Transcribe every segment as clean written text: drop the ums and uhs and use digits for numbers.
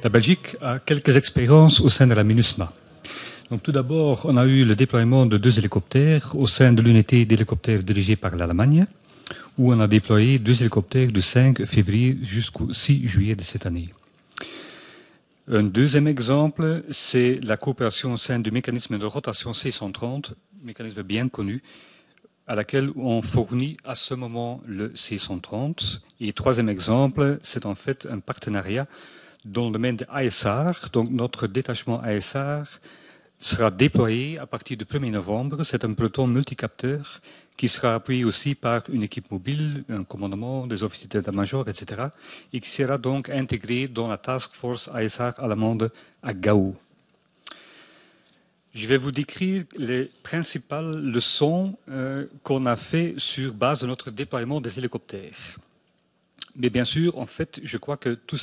La Belgique a quelques expériences au sein de la MINUSMA. Donc, tout d'abord, on a eu le déploiement de 2 hélicoptères au sein de l'unité d'hélicoptères dirigée par l'Allemagne, où on a déployé 2 hélicoptères du 5 février jusqu'au 6 juillet de cette année. Un deuxième exemple, c'est la coopération au sein du mécanisme de rotation C130, mécanisme bien connu, à laquelle on fournit à ce moment le C130. Et troisième exemple, c'est en fait un partenariat dans le domaine de ASR. Donc notre détachement ASR sera déployé à partir du 1er novembre. C'est un peloton multicapteur qui sera appuyé aussi par une équipe mobile, un commandement, des officiers d'état-major, etc. et qui sera donc intégré dans la Task Force ASR allemande à Gao. Je vais vous décrire les principales leçons qu'on a fait sur base de notre déploiement des hélicoptères. Mais bien sûr, en fait, je crois que toutes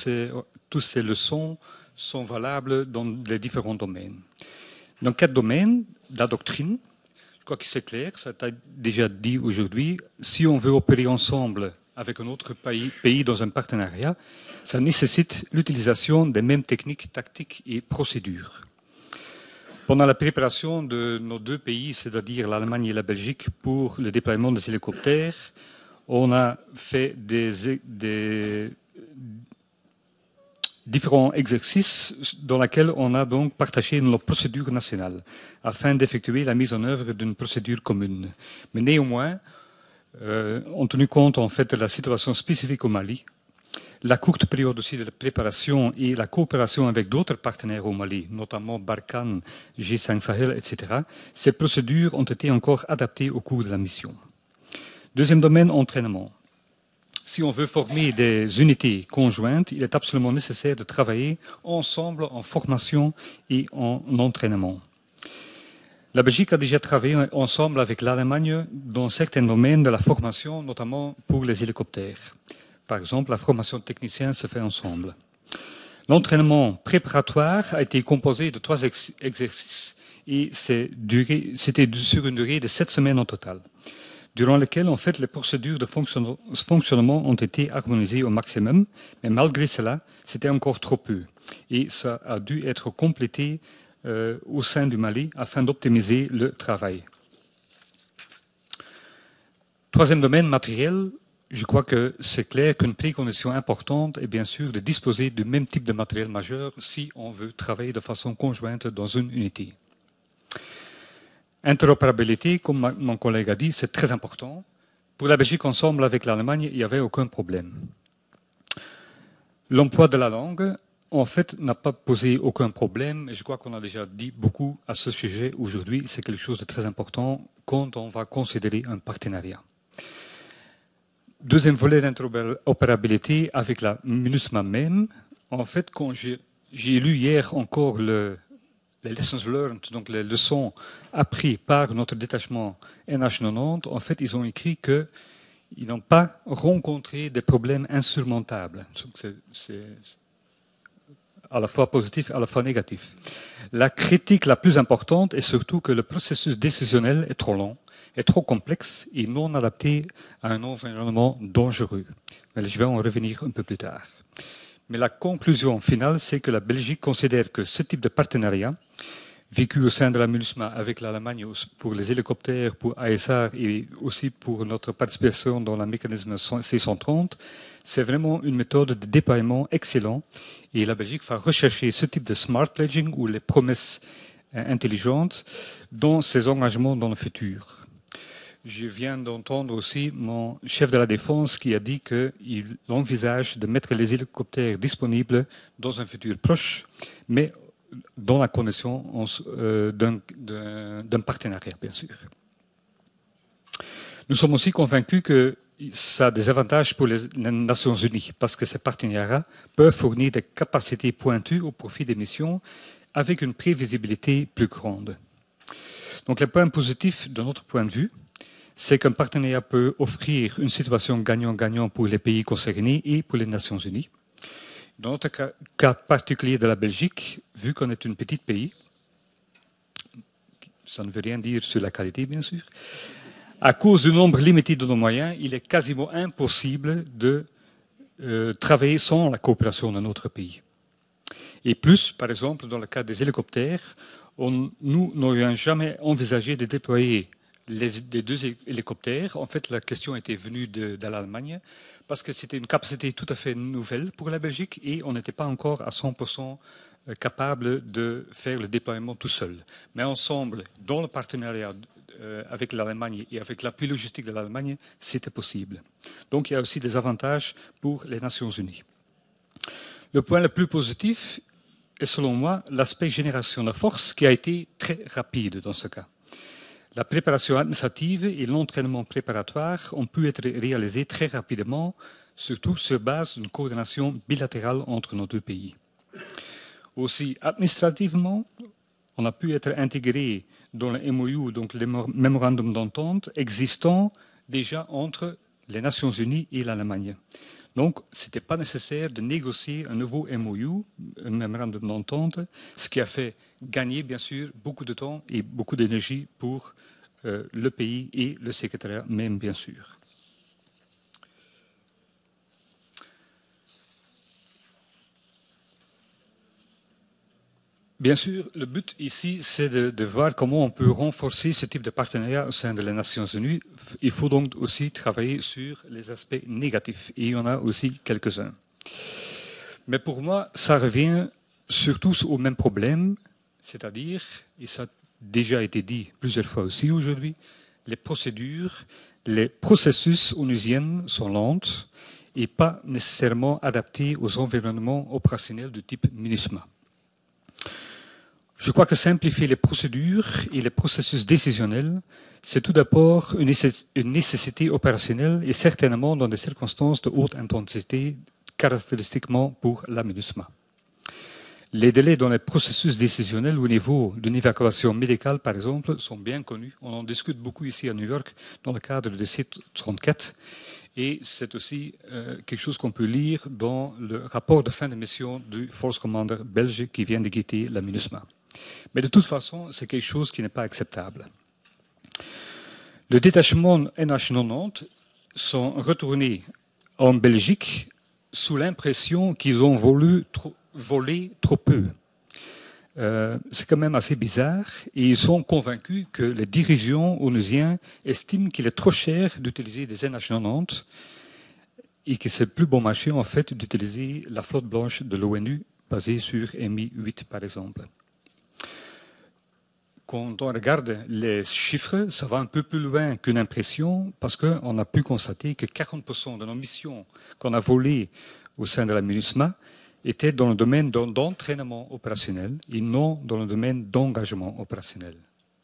ces leçons sont valables dans les différents domaines. Dans 4 domaines, la doctrine, je crois que c'est clair, ça a été déjà dit aujourd'hui, si on veut opérer ensemble avec un autre pays dans un partenariat, ça nécessite l'utilisation des mêmes techniques, tactiques et procédures. Pendant la préparation de nos 2 pays, c'est-à-dire l'Allemagne et la Belgique, pour le déploiement des hélicoptères, on a fait des différents exercices dans lesquels on a donc partagé nos procédures nationales afin d'effectuer la mise en œuvre d'une procédure commune. Mais néanmoins, en tenu compte en fait de la situation spécifique au Mali, la courte période aussi de la préparation et la coopération avec d'autres partenaires au Mali, notamment Barkhane, G5 Sahel, etc., ces procédures ont été encore adaptées au cours de la mission. Deuxième domaine, entraînement. Si on veut former des unités conjointes, il est absolument nécessaire de travailler ensemble en formation et en entraînement. La Belgique a déjà travaillé ensemble avec l'Allemagne dans certains domaines de la formation, notamment pour les hélicoptères. Par exemple, la formation de techniciens se fait ensemble. L'entraînement préparatoire a été composé de 3 exercices et c'était sur une durée de 7 semaines en total, durant lesquelles, en fait, les procédures de fonctionnement ont été harmonisées au maximum, mais malgré cela, c'était encore trop peu. Et ça a dû être complété au sein du Mali afin d'optimiser le travail. Troisième domaine, matériel. Je crois que c'est clair qu'une précondition importante est bien sûr de disposer du même type de matériel majeur si on veut travailler de façon conjointe dans une unité. Interopérabilité, comme mon collègue a dit, c'est très important. Pour la Belgique, ensemble avec l'Allemagne, il n'y avait aucun problème. L'emploi de la langue, en fait, n'a pas posé aucun problème. Et je crois qu'on a déjà dit beaucoup à ce sujet aujourd'hui. C'est quelque chose de très important quand on va considérer un partenariat. Deuxième volet d'interopérabilité avec la MINUSMA même. En fait, quand j'ai lu hier encore les lessons learned, donc les leçons apprises par notre détachement NH90, en fait, ils ont écrit qu'ils n'ont pas rencontré des problèmes insurmontables. C'est à la fois positif et à la fois négatif. La critique la plus importante est surtout que le processus décisionnel est trop long, est trop complexe et non adapté à un environnement dangereux. Mais je vais en revenir un peu plus tard. Mais la conclusion finale, c'est que la Belgique considère que ce type de partenariat, vécu au sein de la MINUSMA avec l'Allemagne pour les hélicoptères, pour ASR et aussi pour notre participation dans le mécanisme C130, c'est vraiment une méthode de déploiement excellent. Et la Belgique va rechercher ce type de smart pledging ou les promesses intelligentes dans ses engagements dans le futur. Je viens d'entendre aussi mon chef de la défense qui a dit qu'il envisage de mettre les hélicoptères disponibles dans un futur proche, mais dans la condition d'un partenariat, bien sûr. Nous sommes aussi convaincus que ça a des avantages pour les Nations Unies, parce que ces partenariats peuvent fournir des capacités pointues au profit des missions avec une prévisibilité plus grande. Donc les points positifs de notre point de vue, c'est qu'un partenariat peut offrir une situation gagnant-gagnant pour les pays concernés et pour les Nations Unies. Dans notre cas particulier de la Belgique, vu qu'on est un petit pays, ça ne veut rien dire sur la qualité, bien sûr, à cause du nombre limité de nos moyens, il est quasiment impossible de travailler sans la coopération de notre pays. Et plus, par exemple, dans le cas des hélicoptères, nous n'aurions jamais envisagé de déployer les deux hélicoptères. En fait, la question était venue de l'Allemagne parce que c'était une capacité tout à fait nouvelle pour la Belgique et on n'était pas encore à 100% capable de faire le déploiement tout seul. Mais ensemble, dans le partenariat avec l'Allemagne et avec l'appui logistique de l'Allemagne, c'était possible. Donc il y a aussi des avantages pour les Nations Unies. Le point le plus positif est, selon moi, l'aspect génération de force qui a été très rapide dans ce cas. La préparation administrative et l'entraînement préparatoire ont pu être réalisés très rapidement, surtout sur base d'une coordination bilatérale entre nos deux pays. Aussi, administrativement, on a pu être intégré dans le MOU, donc le mémorandum d'entente existant déjà entre les Nations Unies et l'Allemagne. Donc, ce n'était pas nécessaire de négocier un nouveau MOU, un mémorandum d'entente, ce qui a fait gagner, bien sûr, beaucoup de temps et beaucoup d'énergie pour le pays et le secrétariat même, bien sûr. Bien sûr, le but ici, c'est de voir comment on peut renforcer ce type de partenariat au sein des Nations Unies. Il faut donc aussi travailler sur les aspects négatifs, et il y en a aussi quelques-uns. Mais pour moi, ça revient surtout au même problème, c'est-à-dire, et ça a déjà été dit plusieurs fois aussi aujourd'hui, les procédures, les processus onusiens sont lents et pas nécessairement adaptés aux environnements opérationnels du type MINUSMA. Je crois que simplifier les procédures et les processus décisionnels, c'est tout d'abord une nécessité opérationnelle et certainement dans des circonstances de haute intensité, caractéristiquement pour la MINUSMA. Les délais dans les processus décisionnels au niveau d'une évacuation médicale, par exemple, sont bien connus. On en discute beaucoup ici à New York dans le cadre de C34 et c'est aussi quelque chose qu'on peut lire dans le rapport de fin de mission du Force Commander belge qui vient de quitter la MINUSMA. Mais de toute façon, c'est quelque chose qui n'est pas acceptable. Le détachement NH90 sont retournés en Belgique sous l'impression qu'ils ont volé trop peu. C'est quand même assez bizarre et ils sont convaincus que les dirigeants onusiens estiment qu'il est trop cher d'utiliser des NH90 et que c'est plus bon marché en fait d'utiliser la flotte blanche de l'ONU basée sur Mi-8 par exemple. Quand on regarde les chiffres, ça va un peu plus loin qu'une impression parce qu'on a pu constater que 40% de nos missions qu'on a volées au sein de la MINUSMA étaient dans le domaine d'entraînement opérationnel et non dans le domaine d'engagement opérationnel.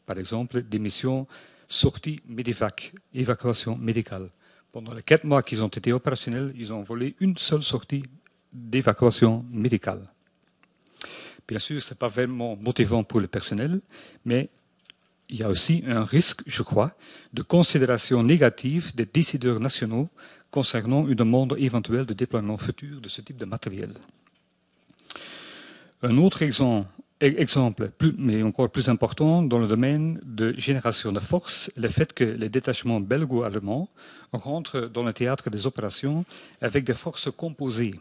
Par exemple, des missions sorties MEDEVAC, évacuation médicale. Pendant les 4 mois qu'ils ont été opérationnels, ils ont volé une seule sortie d'évacuation médicale. Bien sûr, ce n'est pas vraiment motivant pour le personnel, mais il y a aussi un risque, je crois, de considération négative des décideurs nationaux concernant une demande éventuelle de déploiement futur de ce type de matériel. Un autre exemple, mais encore plus important, dans le domaine de génération de force, le fait que les détachements belgo-allemands rentrent dans le théâtre des opérations avec des forces composées.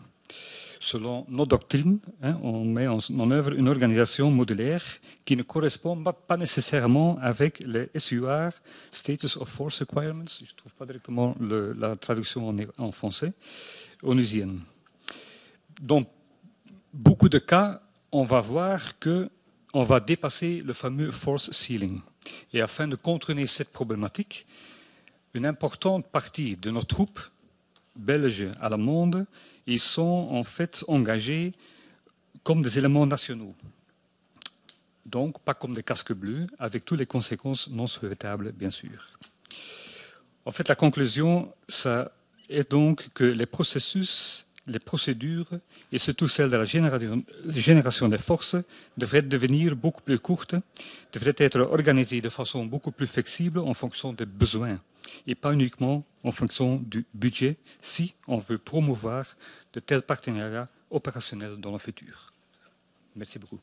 Selon nos doctrines, on met en œuvre une organisation modulaire qui ne correspond pas nécessairement avec les SUR, Status of Force Requirements, je ne trouve pas directement la traduction en français, onusienne. Dans beaucoup de cas, on va voir qu'on va dépasser le fameux force ceiling. Et afin de contourner cette problématique, une importante partie de nos troupes belges à la monde, ils sont en fait engagés comme des éléments nationaux. Donc, pas comme des casques bleus, avec toutes les conséquences non souhaitables, bien sûr. En fait, la conclusion, ça est donc que les processus, les procédures, et surtout celles de la génération des forces, devraient devenir beaucoup plus courtes, devraient être organisées de façon beaucoup plus flexible en fonction des besoins, et pas uniquement en fonction du budget, si on veut promouvoir de tels partenariats opérationnels dans le futur. Merci beaucoup.